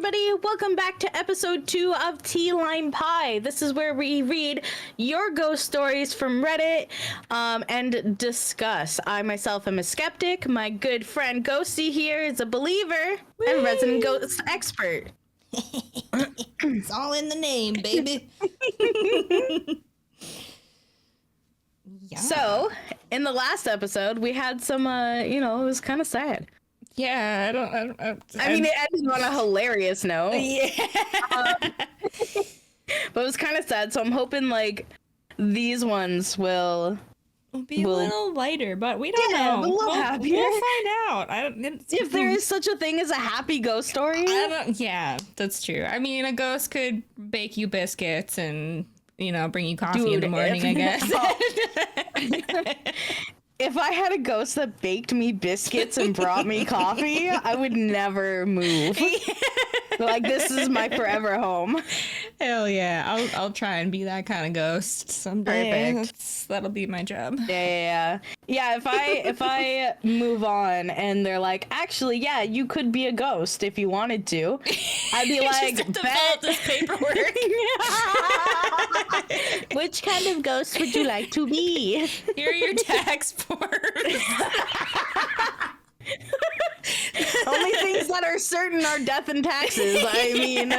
everybody. Welcome back to episode 2 of TeaLimePie. This is where we read your ghost stories from Reddit and discuss. I myself am a skeptic. My good friend Ghostea here is a believer and resident ghost expert. It's all in the name, baby. Yeah. So, in the last episode, we had some, it was kind of sad. Yeah, I mean, it ended on a hilarious note. Yeah. But it was kind of sad, so I'm hoping, like, these ones will be a little lighter, but we don't know. A little happier. We'll find out. If there is such a thing as a happy ghost story. Yeah, that's true. I mean, a ghost could bake you biscuits and, bring you coffee in the morning, I guess. If I had a ghost that baked me biscuits and brought me coffee, I would never move. Like, this is my forever home. Hell yeah. I'll try and be that kind of ghost someday. Perfect. That'll be my job. Yeah, if I move on and they're like, actually, yeah, you could be a ghost if you wanted to, I'd be like, just fill out this paperwork. Which kind of ghost would you like to be? Here are your tax forms. Only things that are certain are death and taxes. I mean,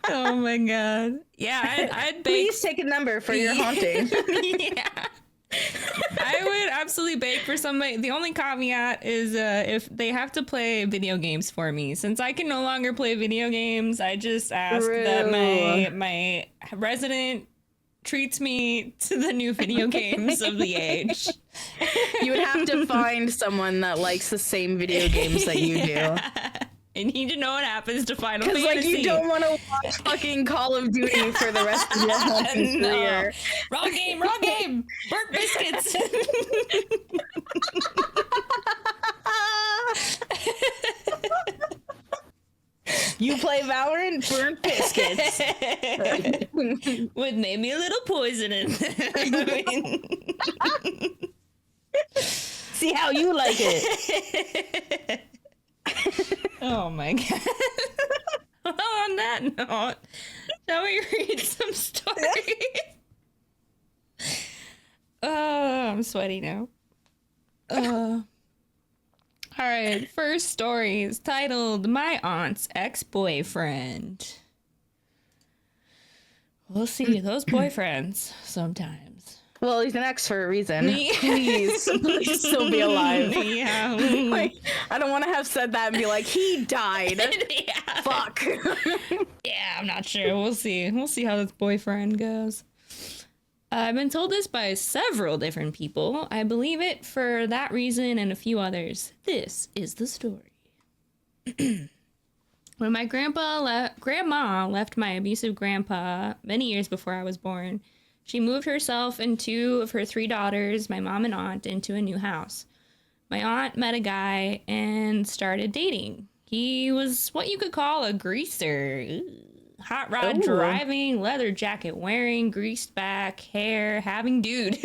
oh my god. Yeah, I'd bake. Please take a number for your haunting. Yeah. I would absolutely bake for somebody. The only caveat is if they have to play video games for me. Since I can no longer play video games, I just ask that my resident treats me to the new video games of the age. You would have to find someone that likes the same video games that you do. I need to know what happens to Final Fantasy. Because, like, you don't want to watch fucking Call of Duty for the rest of your hunting career. Wrong game! Burnt biscuits! You play Valorant, burnt biscuits. With maybe a little poison in there. See how you like it. Oh my god. On that note, shall we read some stories? Oh, I'm sweaty now. Alright, first story is titled My Aunt's Ex-Boyfriend. We'll see those boyfriends sometimes. Well, he's an ex for a reason. Please still be alive. Yeah. Like, I don't want to have said that and be like, he died. Yeah. Fuck. Yeah, I'm not sure. We'll see. We'll see how this boyfriend goes. I've been told this by several different people. I believe it for that reason and a few others. This is the story. When my grandma left my abusive grandpa many years before I was born, she moved herself and 2 of her 3 daughters, my mom and aunt, into a new house. My aunt met a guy and started dating. He was what you could call a greaser. Hot rod driving, leather jacket wearing, greased back, hair, having dude.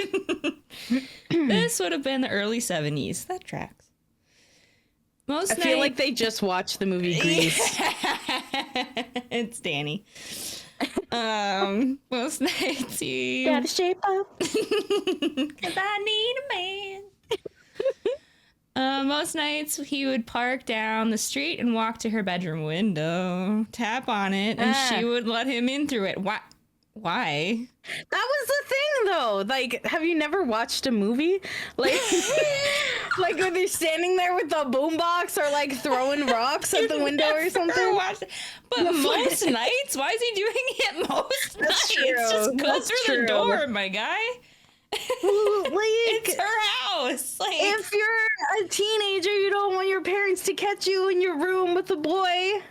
This would have been the early 70s. That tracks. I feel like they just watched the movie Grease. It's Danny. Most nights he Gotta shape up. 'Cause I need a man. Most nights he would park down the street and walk to her bedroom window, tap on it, and she would let him in through it. Why? That was the thing, though. Like, have you never watched a movie? Like, like when they're standing there with the boombox or like throwing rocks at the window or something. But most nights, why is he doing it most nights? True. Just go through the door, my guy. It's her house. Like, if you're a teenager, you don't want your parents to catch you in your room with a boy.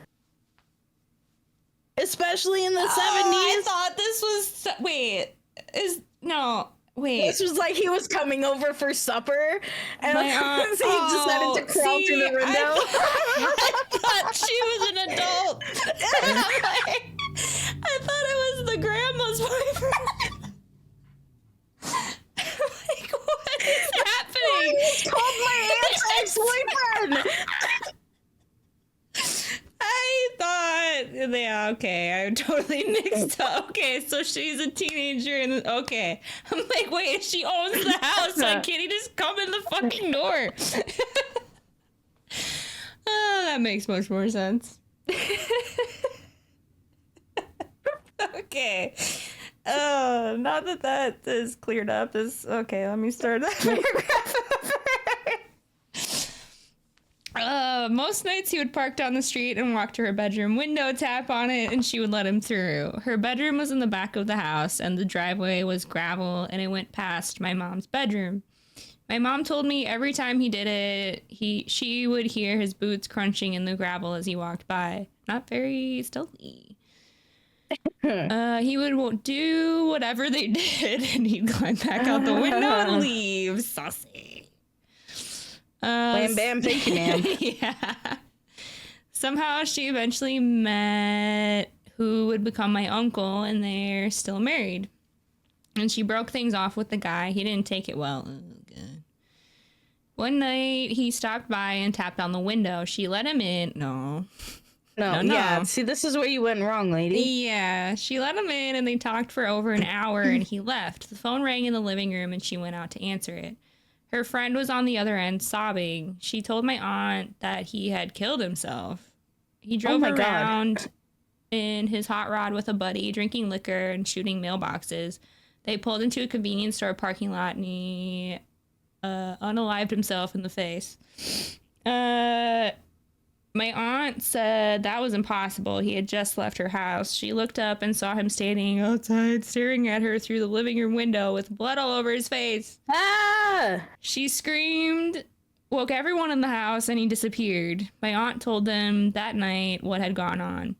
Especially in the 70s. I thought this was... Wait. This was like he was coming over for supper, and so he decided to crawl through the window. I thought she was an adult. I thought it was the grandma's boyfriend. Like, what is happening? It's called my aunt's ex-boyfriend. Yeah, okay. I totally mixed up. Okay, so she's a teenager and okay. I'm like, wait, if she owns the house, like, can't he just come in the fucking door? Oh, that makes much more sense. Okay. Now that is cleared up, okay, let me start that paragraph over. Most nights he would park down the street and walk to her bedroom window, tap on it, and she would let him through. Her bedroom was in the back of the house, and the driveway was gravel, and it went past my mom's bedroom. My mom told me every time he did it, she would hear his boots crunching in the gravel as he walked by. Not very stealthy. He would do whatever they did, and he'd climb back out the window and leave. Saucy. Bam, bam, thank you, ma'am. Yeah. Somehow she eventually met who would become my uncle, and they're still married. And she broke things off with the guy. He didn't take it well. Oh, God. One night, he stopped by and tapped on the window. She let him in. No. Yeah. See, this is where you went wrong, lady. Yeah. She let him in, and they talked for over an hour, and he left. The phone rang in the living room, and she went out to answer it. Her friend was on the other end, sobbing. She told my aunt that he had killed himself. He drove around in his hot rod with a buddy, drinking liquor and shooting mailboxes. They pulled into a convenience store parking lot, and he unalived himself in the face. My aunt said that was impossible. He had just left her house. She looked up and saw him standing outside, staring at her through the living room window with blood all over his face. Ah! She screamed, woke everyone in the house, and he disappeared. My aunt told them that night what had gone on.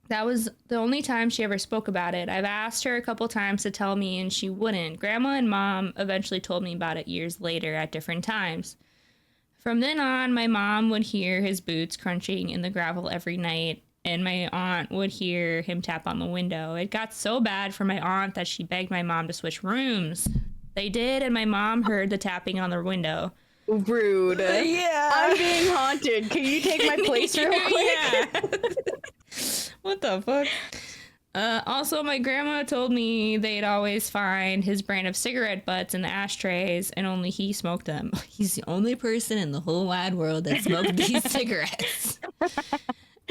That was the only time she ever spoke about it. I've asked her a couple times to tell me, and she wouldn't. Grandma and Mom eventually told me about it years later at different times. From then on, my mom would hear his boots crunching in the gravel every night, and my aunt would hear him tap on the window. It got so bad for my aunt that she begged my mom to switch rooms. They did, and my mom heard the tapping on the window. Rude. Yeah. I'm being haunted. Can you take my place real quick? Yeah. What the fuck? Also, my grandma told me they'd always find his brand of cigarette butts in the ashtrays, and only he smoked them. He's the only person in the whole wide world that smoked these cigarettes.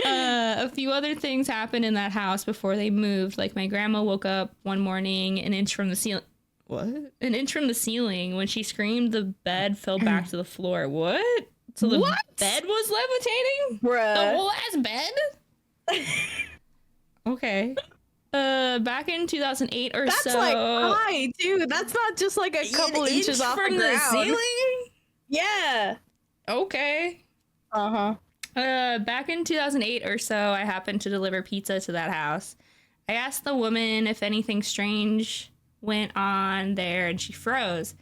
A few other things happened in that house before they moved. Like, my grandma woke up one morning an inch from the ceiling. What? An inch from the ceiling. When she screamed, the bed fell back to the floor. What? So the bed was levitating? Bruh. The whole ass bed? Okay. Back in 2008 or That's so. like high, dude. That's not just like a couple inches off from the ground. ceiling? Yeah. Okay. Uh-huh. Back in 2008 or so, I happened to deliver pizza to that house. I asked the woman if anything strange went on there, and she froze.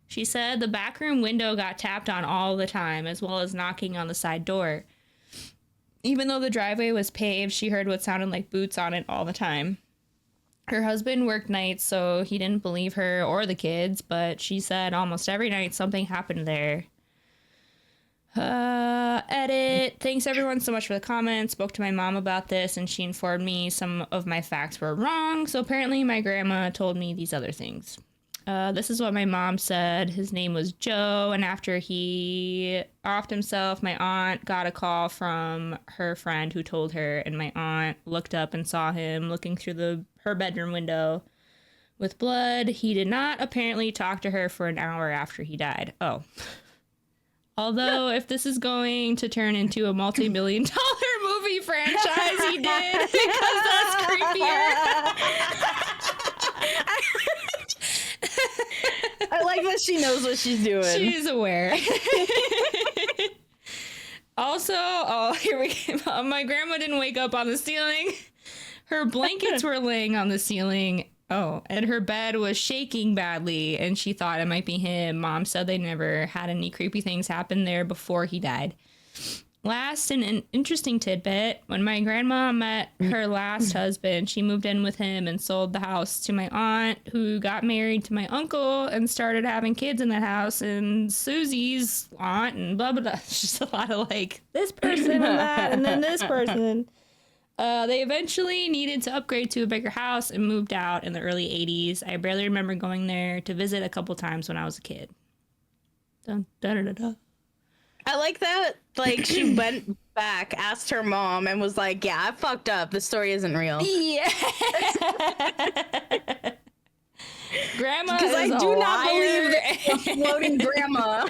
She said the back room window got tapped on all the time, as well as knocking on the side door. Even though the driveway was paved, she heard what sounded like boots on it all the time. Her husband worked nights, so he didn't believe her or the kids, but she said almost every night something happened there. Edit. Thanks everyone so much for the comments. Spoke to my mom about this, and she informed me some of my facts were wrong, so apparently my grandma told me these other things. This is what my mom said. His name was Joe, and after he offed himself, my aunt got a call from her friend who told her, and my aunt looked up and saw him looking through her bedroom window with blood. He did not apparently talk to her for an hour after he died. Oh. Although, if this is going to turn into a multi-million-dollar movie franchise, he did, because that's creepier. I like that she knows what she's doing. She's aware. Also, here we go. My grandma didn't wake up on the ceiling. Her blankets were laying on the ceiling. Oh, and her bed was shaking badly, and she thought it might be him. Mom said they never had any creepy things happen there before he died. Last, and an interesting tidbit, when my grandma met her last husband, she moved in with him and sold the house to my aunt, who got married to my uncle and started having kids in that house, and Susie's aunt, and blah, blah, blah. It's just a lot of, like, this person and that, and then this person. They eventually needed to upgrade to a bigger house and moved out in the early 80s. I barely remember going there to visit a couple times when I was a kid. Dun, da, da, da, da. I like that. Like, she went back, asked her mom, and was like, yeah, I fucked up. The story isn't real. Yeah. Grandma is Because I a do not liar. believe that a floating grandma.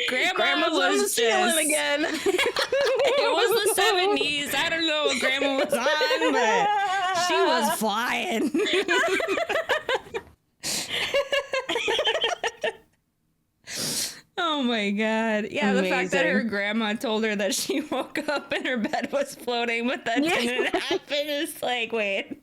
Grandma Grandma's on the was ceiling just, again. It was the 70s. I don't know what Grandma was on, but she was flying. Oh my god. Yeah, Amazing. the fact that her grandma told her that she woke up and her bed was floating, but that didn't happen is like, wait.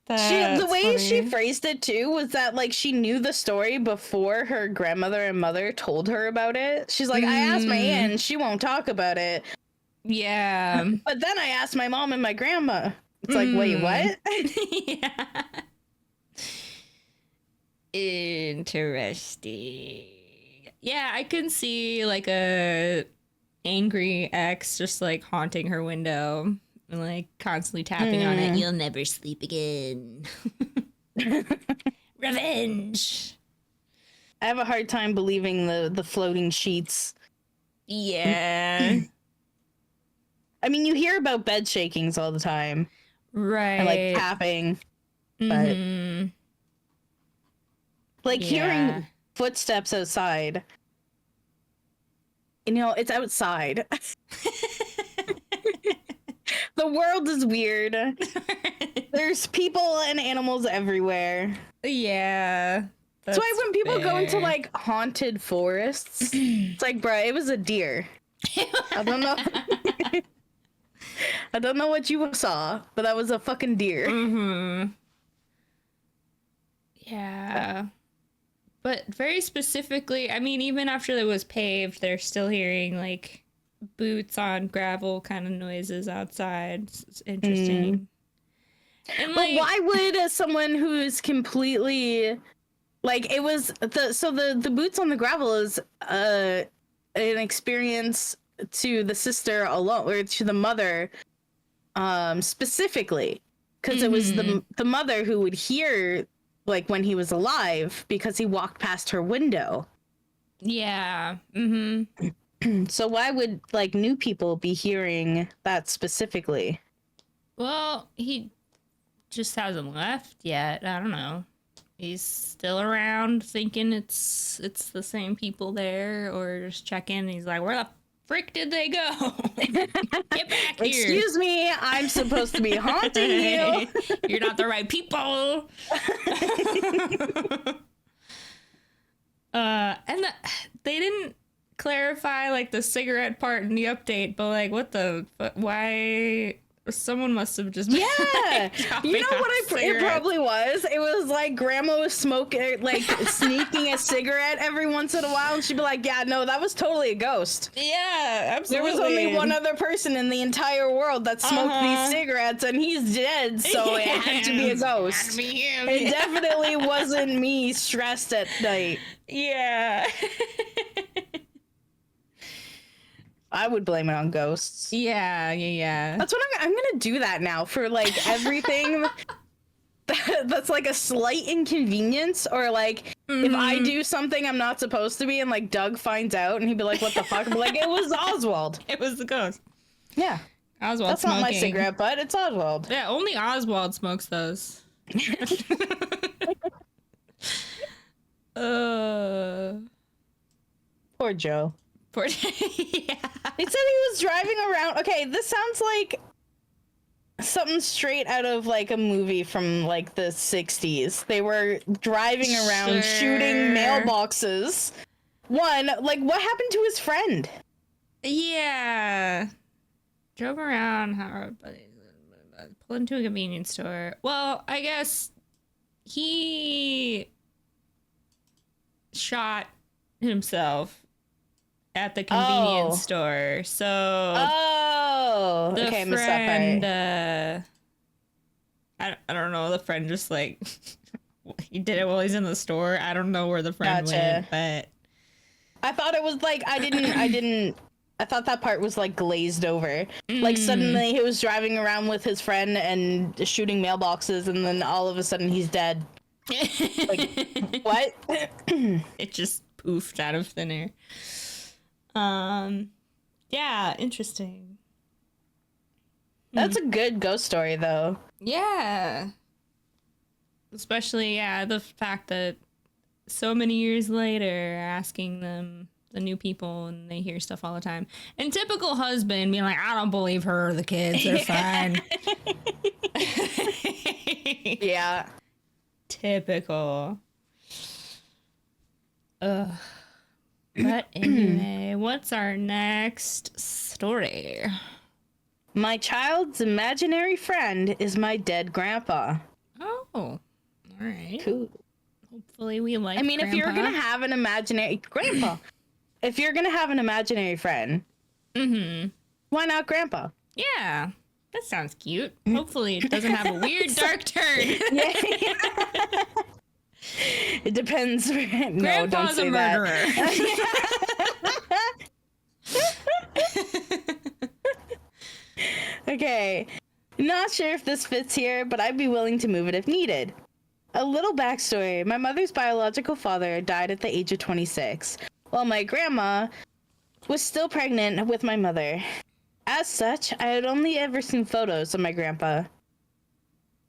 The way funny. she phrased it too was that like she knew the story before her grandmother and mother told her about it. She's like, I asked my aunt and she won't talk about it. Yeah. But then I asked my mom and my grandma. It's like, wait, what? Yeah. Interesting. Yeah, I can see like a angry ex just like haunting her window and like constantly tapping on it. You'll never sleep again. Revenge. I have a hard time believing the floating sheets. Yeah. I mean, you hear about bed shakings all the time. Right. And like tapping. But like hearing footsteps outside. You know, it's outside. The world is weird. There's people and animals everywhere. Yeah. That's why when people go into like haunted forests, it's like, bruh, it was a deer. I don't know. I don't know what you saw, but that was a fucking deer. Yeah. But very specifically, I mean, even after it was paved, they're still hearing like boots on gravel kind of noises outside. It's interesting. And, But like, why would someone who's completely like it was the boots on the gravel is an experience to the sister alone or to the mother specifically because it was the mother who would hear like when he was alive because he walked past her window. Yeah. So why would like new people be hearing that specifically? Well, he just hasn't left yet. I don't know. He's still around thinking it's the same people there or just checking. He's like, where the frick did they go? Get back here. Excuse me, I'm supposed to be haunting you. You're not the right people. And they didn't clarify like the cigarette part in the update, but like what the why someone must have just been, like, you know what it cigarettes. probably was? It was like grandma was smoking, like sneaking a cigarette every once in a while, and she'd be like, yeah, no, that was totally a ghost. Yeah, absolutely. There was only one other person in the entire world that smoked these cigarettes, and he's dead, so it had to be a ghost. Had to be him. It definitely wasn't me stressed at night. Yeah. I would blame it on ghosts. Yeah. That's what I'm gonna do that now for like everything that's like a slight inconvenience or like if I do something I'm not supposed to be and like Doug finds out and he'd be like, what the fuck? I'm like, it was Oswald. It was the ghost. Yeah. Oswald That's smoking. not my cigarette butt, it's Oswald. Yeah, only Oswald smokes those. Poor Joe. Yeah. He said he was driving around. Okay, this sounds like something straight out of like a movie from like the 60s. They were driving around shooting mailboxes. One, like what happened to his friend? Yeah. Drove around, pulled into a convenience store. Well, I guess he shot himself at the convenience store. So the okay, friend, I don't know, the friend just like he did it while he's in the store. I don't know where the friend went, but I thought it was like, I thought that part was like glazed over. Like suddenly he was driving around with his friend and shooting mailboxes, and then all of a sudden he's dead. Like, what? It just poofed out of thin air. Yeah, interesting. That's a good ghost story, though. Yeah. Especially, yeah, the fact that so many years later, asking them, the new people, and they hear stuff all the time. And typical husband being like, I don't believe her, the kids are fine. Yeah. Typical. Ugh. But anyway, what's our next story? My child's imaginary friend is my dead grandpa. Oh, all right. Cool. Hopefully we like I mean, Grandpa. if you're gonna have an imaginary grandpa, if you're gonna have an imaginary friend, why not grandpa? Yeah, that sounds cute. Hopefully it doesn't have a weird dark turn. Yeah. It depends. No, don't Grandpa's say a murderer. Okay. Not sure if this fits here, but I'd be willing to move it if needed. A little backstory. My mother's biological father died at the age of 26, while my grandma was still pregnant with my mother. As such, I had only ever seen photos of my on.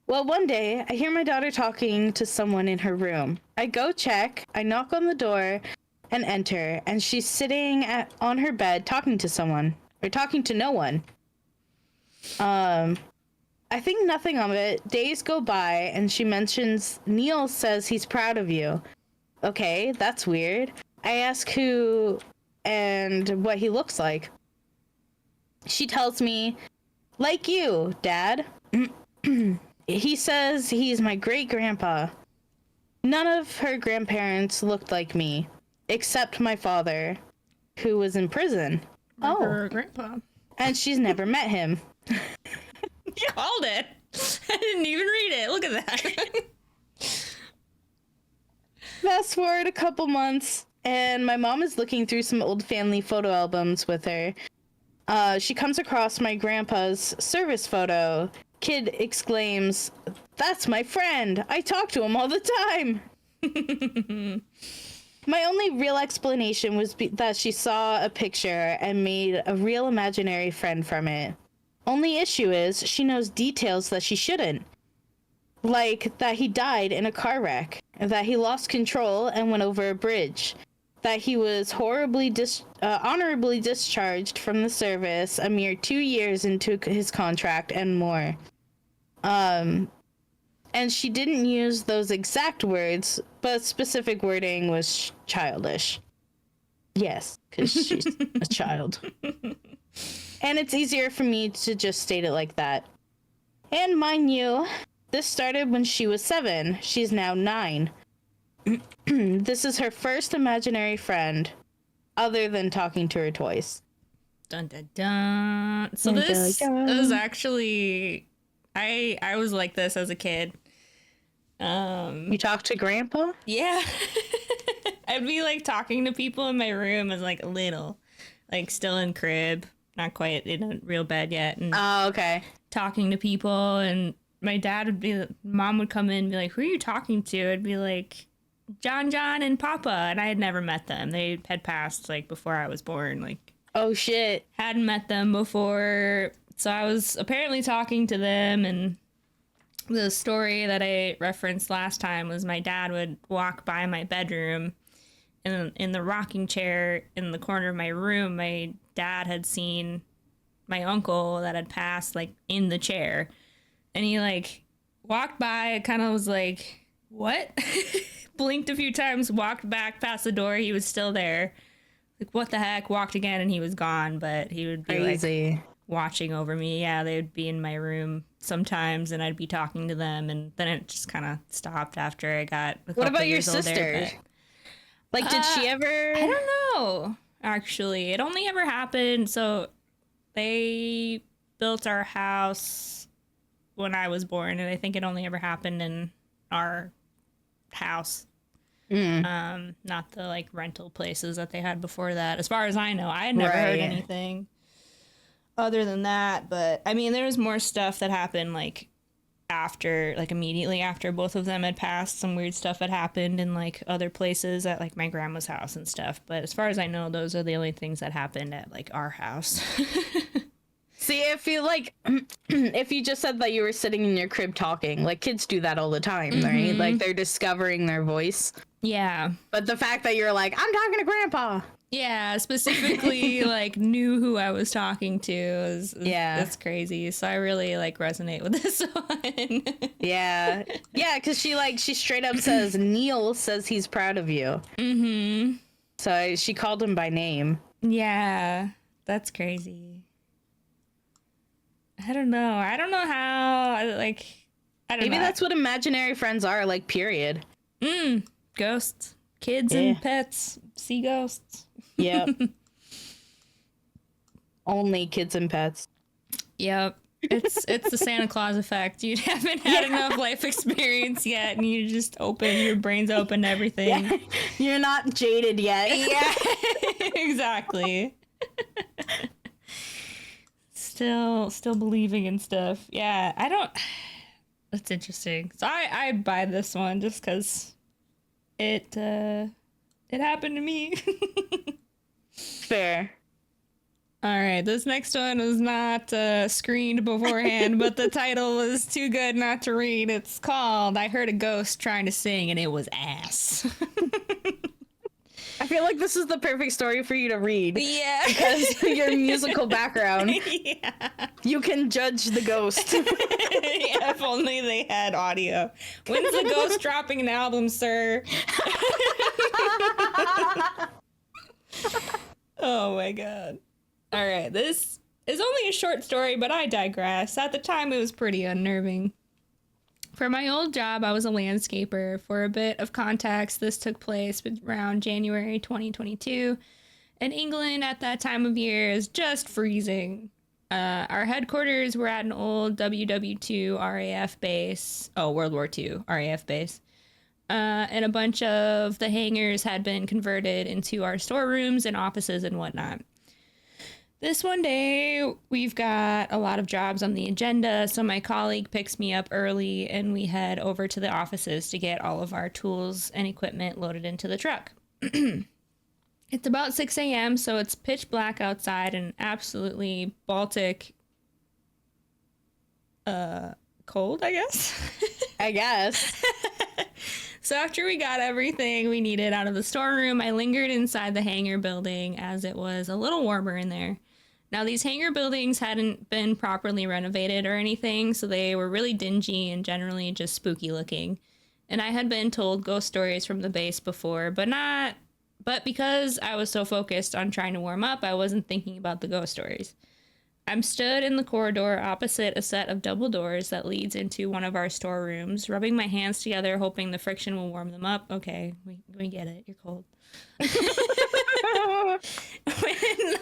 Well, one day, I hear my daughter talking to someone in her room. I go check, I knock on the door, and enter, and she's sitting on her bed talking to someone, or talking to no one. I think nothing of it. Days go by, and she mentions, Neil says he's proud of you. Okay, that's weird. I ask who and what he looks like. She tells me, like you, Dad. He says he's my great-grandpa. None of her grandparents looked like me, except my father, who was in prison. Her grandpa. And she's never met him. You called it. I didn't even read it. Look at that. Fast forward a couple months, and my mom is looking through some old family photo albums with her. She comes across my grandpa's service photo. Kid exclaims, "That's my friend! I talk to him all the time!" My only real explanation was that she saw a picture and made a real imaginary friend from it. Only issue is, she knows details that she shouldn't. Like that he died in a car wreck, that he lost control and went over a bridge, that he was honorably discharged from the service a mere 2 years into his contract, and more. And she didn't use those exact words, but specific wording was childish. Yes, because she's a child. And it's easier for me to just state it like that. And mind you, this started when she was 7. She's now 9. This is her first imaginary friend, other than talking to her toys. Dun dun dun. So Dun, this dun, dun. is actually, I was like this as a kid. You talk to Grandpa? Yeah. I'd be like talking to people in my room as like little, like still in crib, not quite in a real bed yet, and Oh, okay. talking to people. And my dad would be, mom would come in and be like, "Who are you talking to?" I'd be like, John and Papa, and I had never met them. They had passed like before I was born. Like, Oh, shit. hadn't met them before, so I was apparently talking to them. And the story that I referenced last time was my dad would walk by my bedroom, and in the rocking chair in the corner of my room, my dad had seen my uncle that had passed like in the chair, and he like walked by, kind of was like, what? Blinked a few times, walked back past the door, he was still there, like, what the heck, walked again, and he was gone. But he would be Crazy. like watching over me. Yeah, they would be in my room sometimes, and I'd be talking to them, and then it just kind of stopped after I got a What couple about your years older, sister? but- Like, did she ever... I don't know, actually. It only ever happened, so they built our house when I was born, and I think it only ever happened in our house. Not the like rental places that they had before that. As far as I know, I had never heard anything other than that. But I mean, there was more stuff that happened like after, like immediately after both of them had passed. Some weird stuff had happened in like other places at like my grandma's house and stuff. But as far as I know, those are the only things that happened at like our house. See, I feel like if you just said that you were sitting in your crib talking, like kids do that all the time, right? Like they're discovering their voice. Yeah. But the fact that you're like, I'm talking to Grandpa. Yeah, specifically like knew who I was talking to is that's crazy. So I really like resonate with this one. Yeah, because she straight up says Neil says he's proud of you. Mm-hmm. So she called him by name. Yeah, that's crazy. I don't know how I don't Maybe know. that's what imaginary friends are, like, period. Ghosts, kids and pets see ghosts. Yep. Only kids and pets. Yep. It's the Santa Claus effect. You haven't had enough life experience yet, and you just your brain's open to everything. Yeah. You're not jaded yet. Yeah, exactly. Still believing in stuff. Yeah, I don't. That's interesting. So I buy this one just because it happened to me. Fair. All right, this next one was not screened beforehand, but the title was too good not to read. It's called "I Heard a Ghost Trying to Sing and It Was Ass." I feel like this is the perfect story for you to read. Yeah. Because your musical background. Yeah. You can judge the ghost. Yeah, if only they had audio. When's the ghost dropping an album, sir? Oh my god. All right, this is only a short story, but I digress. At the time, it was pretty unnerving. For my old job, I was a landscaper. For a bit of context, this took place around January 2022, and England at that time of year is just freezing. Our headquarters were at an old WW2 RAF base, World War II RAF base, and a bunch of the hangars had been converted into our storerooms and offices and whatnot. This one day, we've got a lot of jobs on the agenda, so my colleague picks me up early and we head over to the offices to get all of our tools and equipment loaded into the truck. It's about 6 a.m., so it's pitch black outside and absolutely Baltic cold, I guess. I guess. So after we got everything we needed out of the storeroom, I lingered inside the hangar building as it was a little warmer in there. Now, these hangar buildings hadn't been properly renovated or anything, so they were really dingy and generally just spooky looking. And I had been told ghost stories from the base before, but because I was so focused on trying to warm up, I wasn't thinking about the ghost stories. I'm stood in the corridor opposite a set of double doors that leads into one of our storerooms, rubbing my hands together, hoping the friction will warm them up. Okay, we get it. You're cold.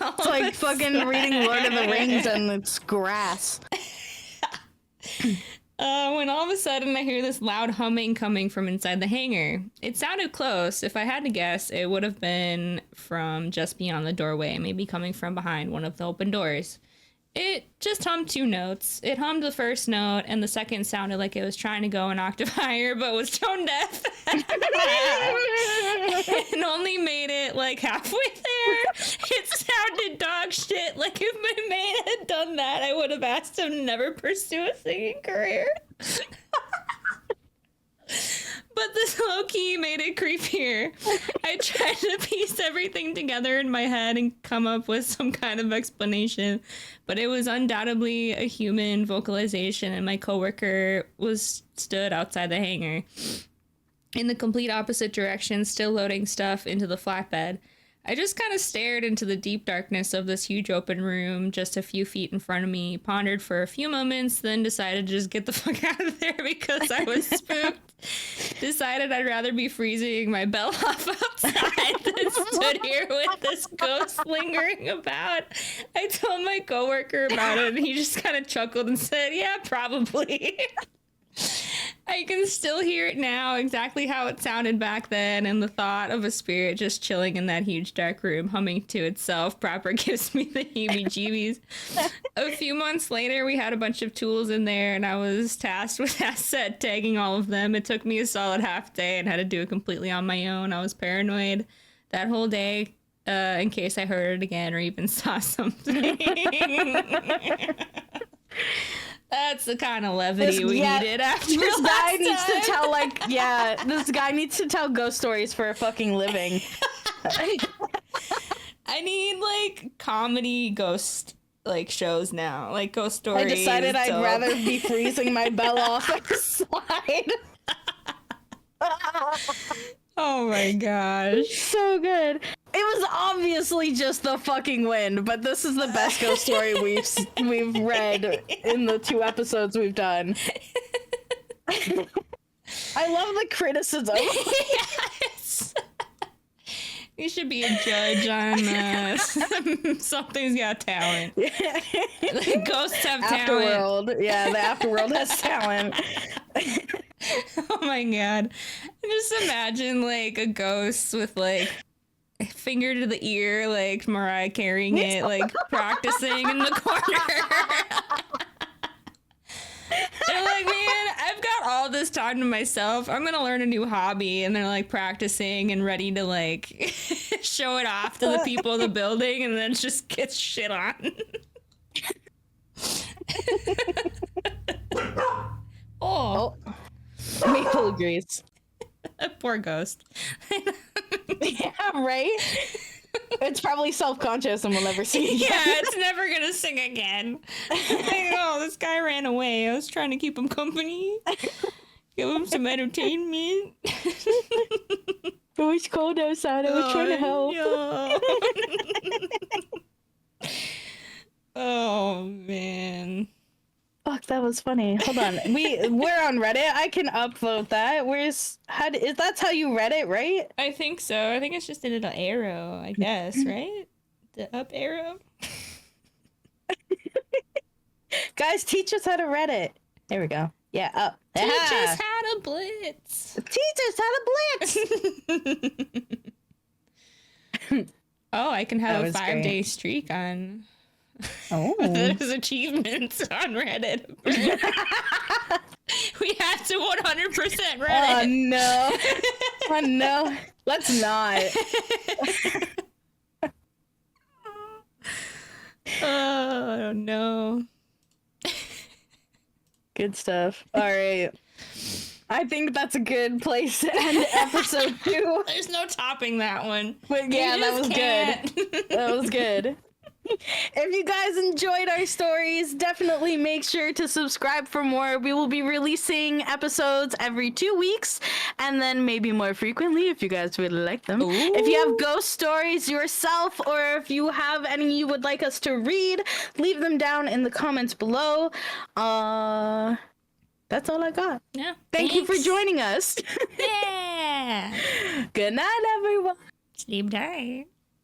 It's like fucking reading Lord of the Rings and it's grass. When all of a sudden I hear this loud humming coming from inside the hangar. It sounded close. If I had to guess, it would have been from just beyond the doorway, maybe coming from behind one of the open doors. It just hummed 2 notes. It hummed the first note, and the second sounded like it was trying to go an octave higher, but was tone deaf. And only made it like halfway there. It sounded dog shit. Like if my mate had done that, I would have asked him to never pursue a singing career. But this low-key made it creepier. I tried to piece everything together in my head and come up with some kind of explanation, but it was undoubtedly a human vocalization, and my coworker stood outside the hangar in the complete opposite direction, still loading stuff into the flatbed. I just kind of stared into the deep darkness of this huge open room just a few feet in front of me, pondered for a few moments, then decided to just get the fuck out of there because I was spooked. Decided I'd rather be freezing my bell off outside than stood here with this ghost lingering about. I told my coworker about it, and he just kind of chuckled and said, "Yeah, probably." I can still hear it now, exactly how it sounded back then, and the thought of a spirit just chilling in that huge dark room, humming to itself proper gives me the heebie-jeebies. A few months later, we had a bunch of tools in there, and I was tasked with asset tagging all of them. It took me a solid half day and had to do it completely on my own. I was paranoid that whole day, in case I heard it again or even saw something. That's the kind of levity we needed after this guy needs to time. tell this guy needs to tell ghost stories for a fucking living. I need like comedy ghost like shows now, like ghost stories. I decided I'd rather be freezing my bell off at the slide. Oh my gosh. So good. It was obviously just the fucking wind, but this is the best ghost story we've read in the 2 episodes we've done. I love the criticism. Yes. You should be a judge on Something's Got Talent. The ghosts have Afterworld. talent. Yeah, the Afterworld has talent. Oh my god. Just imagine like a ghost with like finger to the ear, like Mariah carrying it, like practicing in the corner. They're like, man, I've got all this time to myself. I'm gonna learn a new hobby, and they're like practicing and ready to like show it off to the people in the building, and then it just gets shit on. Oh, Maple agrees. poor ghost. Yeah, right? It's probably self-conscious and will never sing again. Yeah, it's never gonna sing again. Like, oh, this guy ran away. I was trying to keep him company. Give him some entertainment. It was cold outside. I was trying to help. Yeah. Oh, man. Fuck, that was funny. Hold on. We're on Reddit. I can upvote that. That's how you read it, right? I think so. I think it's just a little arrow, I guess, right? The up arrow. Guys, teach us how to read it. There we go. Yeah, up. Teach Ah. us how to blitz. Teach us how to blitz. Oh, I can have That a was 5-day great. streak on... Oh. There's achievements on Reddit. We have to 100% Reddit. Oh no. Oh no. Let's not. Oh no. Good stuff. All right. I think that's a good place to end episode 2. There's no topping that one. But You yeah, that just was can't. good. That was good. If you guys enjoyed our stories, definitely make sure to subscribe for more. We will be releasing episodes every 2 weeks, and then maybe more frequently if you guys really like them. Ooh. If you have ghost stories yourself, or if you have any you would like us to read, leave them down in the comments below. That's all I got. Yeah. Thank you for Thanks. joining us. Yeah. Good night, everyone. Sleep tight.